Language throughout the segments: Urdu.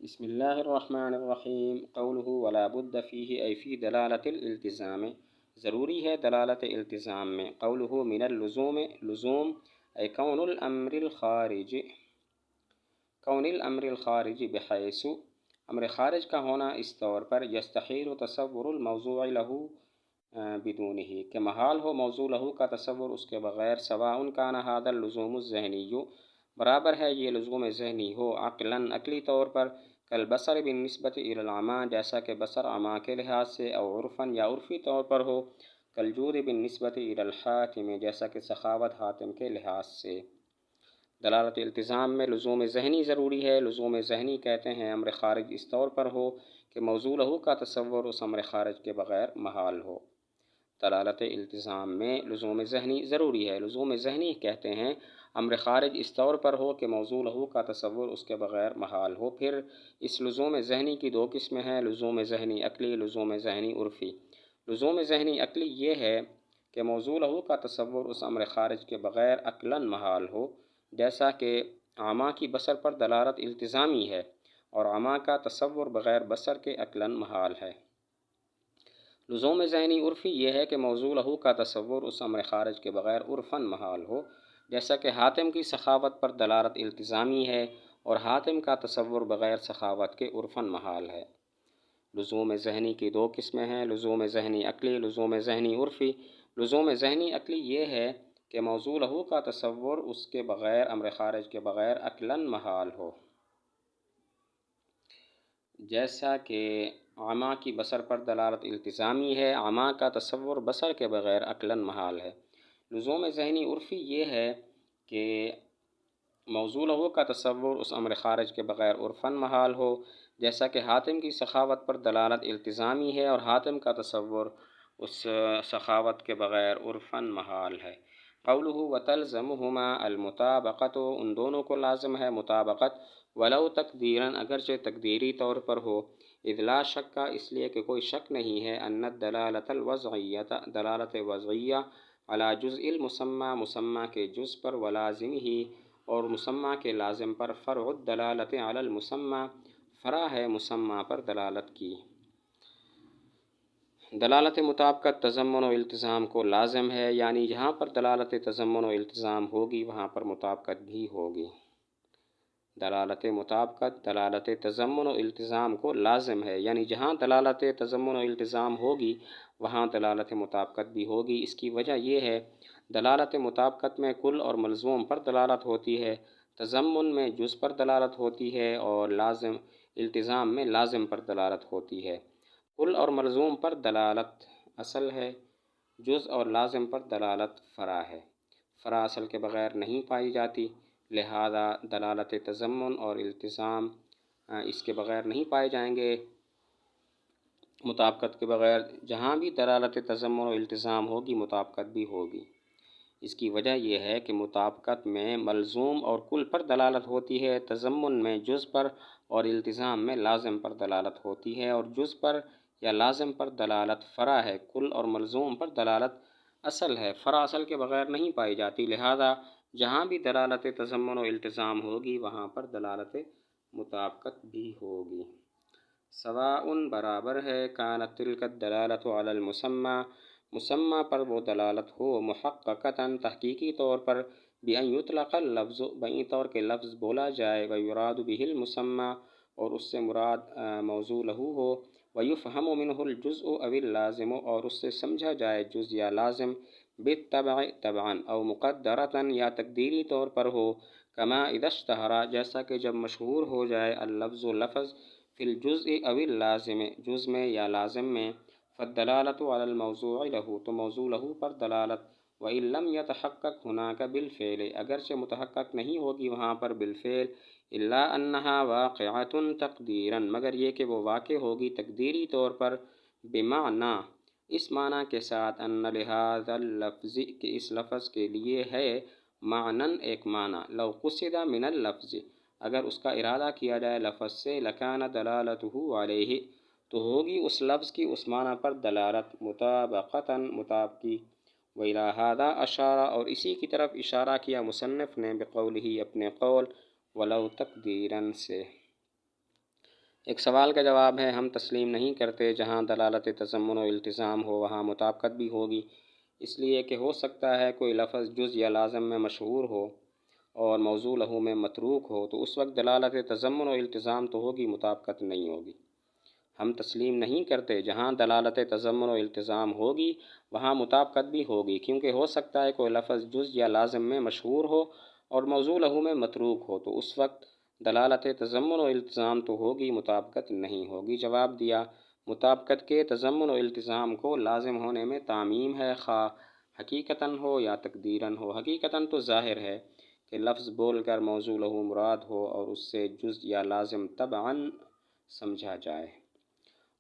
بسم الله الرحمن الرحیم قوله ولا بد فيه ای فی دلالت الالتزام، ضروری ہے دلالت التزام میں. قوله من اللزوم، لزوم ای کون الامر الخارج بحیث، امر خارج کا ہونا اس طور پر، یستحیل تصور الموضوع له بدونه، کہ محال ہو موضوع له کا تصور اس کے بغیر. سواء کان هذا اللزوم الذہنی، برابر ہے یہ لزوم ذہنی ہو عقلاً عقلی طور پر، کالبصر بالنسبت الی العمیٰ، جیسا کہ بصر عمیٰ کے لحاظ سے، او عرفاً یا عرفی طور پر ہو، کالجود بالنسبت الی الحاتم، جیسا کہ سخاوت حاتم کے لحاظ سے. دلالت التزام میں لزوم ذہنی ضروری ہے. لزوم ذہنی کہتے ہیں امر خارج اس طور پر ہو کہ موضوع له کا تصور اس امر خارج کے بغیر محال ہو. دلالت التزام میں لزوم ذہنی ضروری ہے. لزوم ذہنی کہتے ہیں امر خارج اس طور پر ہو کہ موضوع له کا تصور اس کے بغیر محال ہو. پھر اس لزوم ذہنی کی دو قسمیں ہیں، لزوم ذہنی عقلی، لزوم ذہنی عرفی. لزوم ذہنی عقلی یہ ہے کہ موضوع له کا تصور اس امر خارج کے بغیر عقلاً محال ہو، جیسا کہ عمیٰ کی بصر پر دلالت التزامی ہے اور عمیٰ کا تصور بغیر بصر کے عقلاً محال ہے. لزوم ذہنی عرفی یہ ہے کہ موضوع له کا تصور اس امر خارج کے بغیر عرفاً محال ہو، جیسا کہ حاتم کی سخاوت پر دلالت التزامی ہے اور حاتم کا تصور بغیر سخاوت کے عرفاً محال ہے. لزوم ذہنی کی دو قسمیں ہیں، لزوم ذہنی عقلی، لزوم ذہنی عرفی. لزوم ذہنی عقلی یہ ہے کہ موضوع له کا تصور اس کے بغیر، امر خارج کے بغیر عقلاً محال ہو، جیسا کہ عمیٰ کی بصر پر دلالت التزامی ہے، عمیٰ کا تصور بصر کے بغیر عقلاً محال ہے. لزوم ذہنی عرفی یہ ہے کہ موضوع له کا تصور اس امر خارج کے بغیر عرفاً محال ہو، جیسا کہ حاتم کی سخاوت پر دلالت التزامی ہے اور حاتم کا تصور اس سخاوت کے بغیر عرفاً محال ہے. قوله وتلزمهما المطابقۃ، ان دونوں کو لازم ہے مطابقت، ولو تقدیراً، اگرچہ تقدیری طور پر ہو. اذ لا شک، اس لیے کہ کوئی شک نہیں ہے، ان الدلالۃ الوضعیۃ، دلالت وضعیہ، علی جزء المسمی، مسمی کے جز پر، ولازمہ، اور مسمی کے لازم پر، فرع الدلالت علی المسمی، فرع ہے مسمی پر دلالت کی. دلالت مطابقت تضمن و التزام کو لازم ہے، یعنی جہاں پر دلالت تضمن و التزام ہوگی وہاں پر مطابقت بھی ہوگی. دلالت مطابقت دلالت تضمن و التزام کو لازم ہے، یعنی جہاں دلالت تضمن و التزام ہوگی وہاں دلالت مطابقت بھی ہوگی. اس کی وجہ یہ ہے دلالت مطابقت میں کل اور ملزوم پر دلالت ہوتی ہے، تضمن میں جز پر دلالت ہوتی ہے، اور التزام میں لازم پر دلالت ہوتی ہے. کل اور ملزوم پر دلالت اصل ہے، جز اور لازم پر دلالت فرع ہے. فرع اصل کے بغیر نہیں پائی جاتی، لہذا دلالت تضمن اور التزام اس کے بغیر نہیں پائے جائیں گے. مطابقت کے بغیر جہاں بھی دلالت تضمن و التزام ہوگی مطابقت بھی ہوگی. اس کی وجہ یہ ہے کہ مطابقت میں ملزوم اور کل پر دلالت ہوتی ہے، تضمن میں جز پر اور التزام میں لازم پر دلالت ہوتی ہے، اور جز پر یا لازم پر دلالت فرع ہے، کل اور ملزوم پر دلالت اصل ہے، فرع اصل کے بغیر نہیں پائی جاتی. لہذا جہاں بھی دلالت تضمن و التزام ہوگی وہاں پر دلالت مطابقت بھی ہوگی. سواء، برابر ہے، کانت تلک الدلالۃ علی المسمی، مسمی پر وہ دلالت ہو، محققۃً، تحقیقی طور پر، بأن یطلق اللفظ، بإن طور کے لفظ بولا جائے، ویراد بہ المسمی، اور اس سے مراد موضوع له ہو، ویفہم منہ الجزء او اللازم، اور اس سے سمجھا جائے جز یا لازم، بالطبع، طبعاً، او مقدرۃً، یا تقدیری طور پر ہو، کما اذا اشتہر، جیسا کہ جب مشہور ہو جائے، اللفظ، لفظ، فی الجزء او اللازم، جز میں یا لازم میں، فالدلالۃ علی الموضوع له، تو موضوع له پر دلالت، وإن لم يتحقق هناك بالفعل، اگرچہ متحقق نہیں ہوگی وہاں پر بالفعل، الا انها واقعۃ تقدیرا، مگر یہ کہ وہ واقع ہوگی تقدیری طور پر، بمعنی، اس معنی کے ساتھ، ان لہذا اللفظ، کہ اس لفظ کے لیے ہے، معنن، ایک معنی، لو قصد من اللفظ، اگر اس کا ارادہ کیا جائے لفظ سے، لکان دلالتہ علیہ، تو ہوگی اس لفظ کی اس معنی پر دلالت، مطابقتاً، مطابقی. وإلی ھذا اشار، اور اسی کی طرف اشارہ کیا مصنف نے، بقولہ، اپنے قول، ولو تقدیراً سے. ایک سوال کا جواب ہے، ہم تسلیم نہیں کرتے جہاں دلالت تضمن و التزام ہو وہاں مطابقت بھی ہوگی، اس لیے کہ ہو سکتا ہے کوئی لفظ جز یا لازم میں مشہور ہو اور موضوع لہو میں متروک ہو، تو اس وقت دلالت تضمن و التزام تو ہوگی، مطابقت نہیں ہوگی۔ ہم تسلیم نہیں کرتے جہاں دلالت تضمن و التزام ہوگی وہاں مطابقت بھی ہوگی، کیونکہ ہو سکتا ہے کوئی لفظ جز یا لازم میں مشہور ہو اور موضوع لہو میں متروک ہو، تو اس وقت دلالت تضمن و التزام تو ہوگی، مطابقت نہیں ہوگی۔ جواب دیا، مطابقت کے تضمن و التزام کو لازم ہونے میں تعمیم ہے، خواہ حقیقتاً ہو یا تقدیراً ہو۔ حقیقتاً تو ظاہر ہے کہ لفظ بول کر موضوع لہو مراد ہو اور اس سے جز یا لازم طبعاً سمجھا جائے،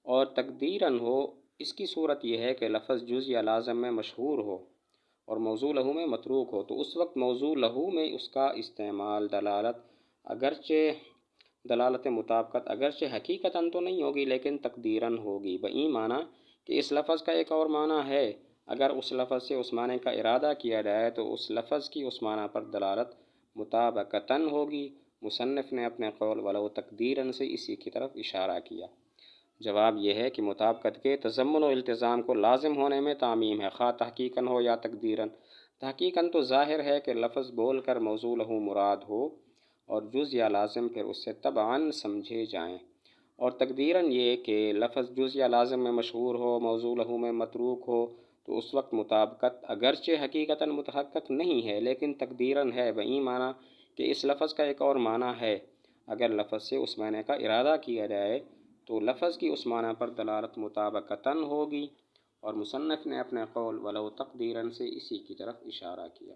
اور تقدیراً ہو اس کی صورت یہ ہے کہ لفظ جز یا لازم میں مشہور ہو اور موضوع لہو میں متروک ہو، تو اس وقت موضوع لہو میں اس کا استعمال دلالت مطابقت اگرچہ حقیقتاً تو نہیں ہوگی لیکن تقدیراً ہوگی، بئی معنی کہ اس لفظ کا ایک اور معنی ہے، اگر اس لفظ سے اس معنی کا ارادہ کیا جائے تو اس لفظ کی اس معنی پر دلالت مطابقتاً ہوگی۔ مصنف نے اپنے قول ولو تقدیراً سے اسی کی طرف اشارہ کیا۔ جواب یہ ہے کہ مطابقت کے تضمن و التزام کو لازم ہونے میں تعمیم ہے، خواہ تحقیقاً ہو یا تقدیراً۔ تحقیقاً تو ظاہر ہے کہ لفظ بول کر موضوع لہو مراد ہو اور جز یا لازم پھر اس سے طبعاً سمجھے جائیں، اور تقدیراً یہ کہ لفظ جز یا لازم میں مشہور ہو، موضوع لہو میں متروک ہو، تو اس وقت مطابقت اگرچہ حقیقتاً متحقق نہیں ہے لیکن تقدیراً ہے، بئی معنی کہ اس لفظ کا ایک اور معنی ہے، اگر لفظ سے اس معنی کا ارادہ کیا جائے تو لفظ کی اس معنی پر دلالت مطابقتاً ہوگی، اور مصنف نے اپنے قول ولو تقدیراً سے اسی کی طرف اشارہ کیا۔